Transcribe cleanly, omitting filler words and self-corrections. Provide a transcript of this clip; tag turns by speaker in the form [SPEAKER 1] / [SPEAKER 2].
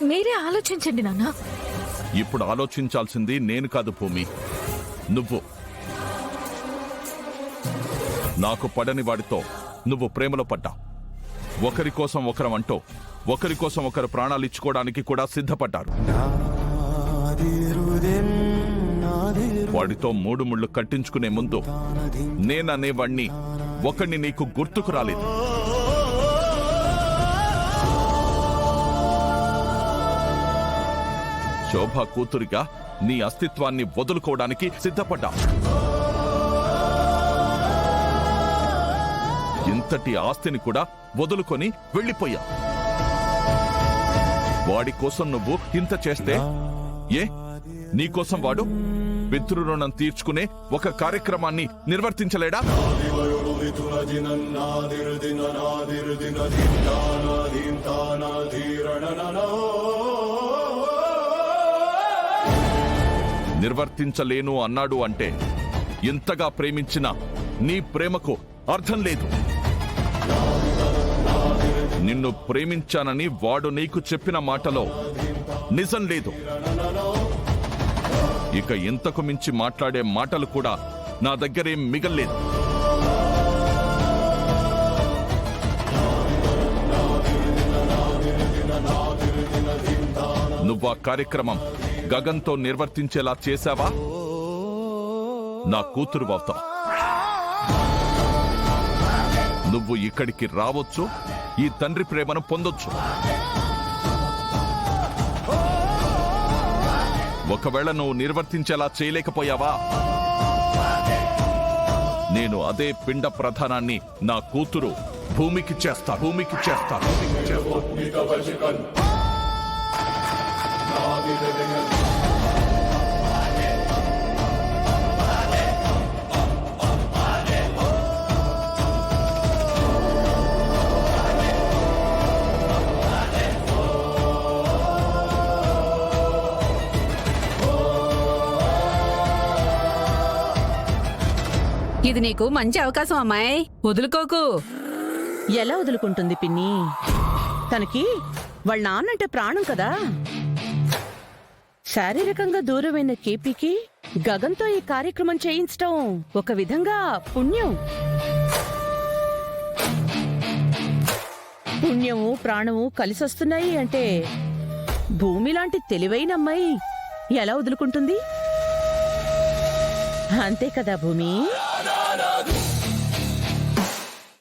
[SPEAKER 1] మీరే ఆలోచించండి నాన్న.
[SPEAKER 2] ఇప్పుడు ఆలోచించాల్సింది నేను కాదు భూమి, నువ్వు. నాకు పడని వాడితో నువ్వు ప్రేమలో పడ్డా. ఒకరి కోసం ఒకరం అంటూ ఒకరి కోసం ఒకరు ప్రాణాలు ఇచ్చుకోవడానికి కూడా సిద్ధపడ్డారు. వాడితో 3 ముళ్ళు కట్టించుకునే ముందు నేననేవాణ్ణి ఒకడిని నీకు గుర్తుకు రాలేదు. శోభ కూతురిగా నీ అస్తిత్వాన్ని వదులుకోవడానికి సిద్ధపడ్డా. ఇంతటి ఆస్తిని కూడా వదులుకొని వెళ్ళిపోయా. వాడి కోసం నువ్వు ఇంత చేస్తే నీకోసం వాడు పితృరుణం తీర్చుకునే ఒక కార్యక్రమాన్ని నిర్వర్తించలేడా? నిర్వర్తించలేను అన్నాడు అంటే ఇంతగా ప్రేమించిన నీ ప్రేమకు అర్థం లేదు. నిన్ను ప్రేమించానని వాడు నీకు చెప్పిన మాటలో నిజం లేదు. ఇక ఇంతకు మించి మాట్లాడే మాటలు కూడా నా దగ్గరేం మిగల్లేదు. నువ్వా కార్యక్రమం గగన్తో నిర్వర్తించేలా చేశావా? నా కూతురు అవుతావు. నువ్వు ఇక్కడికి రావచ్చు, ఈ తండ్రి ప్రేమను పొందొచ్చు. ఒకవేళ నువ్వు నిర్వర్తించేలా చేయలేకపోయావా, నేను అదే పిండ ప్రధానాన్ని నా కూతురు భూమికి చేస్తా.
[SPEAKER 3] ఇది నీకు మంచి అవకాశం అమ్మాయి, వదులుకోకు.
[SPEAKER 4] ఎలా వదులుకుంటుంది పిన్ని? తనకి వాళ్ళ నాన్నంటే ప్రాణం కదా. శారీరకంగా దూరమైన కేపీకి గగన్తో ఈ కార్యక్రమం చేయించటం ఒక విధంగా పుణ్యం. పుణ్యము ప్రాణము కలిసొస్తున్నాయి అంటే భూమి లాంటి తెలివైన అమ్మాయి ఎలా వదులుకుంటుంది? అంతే కదా భూమి.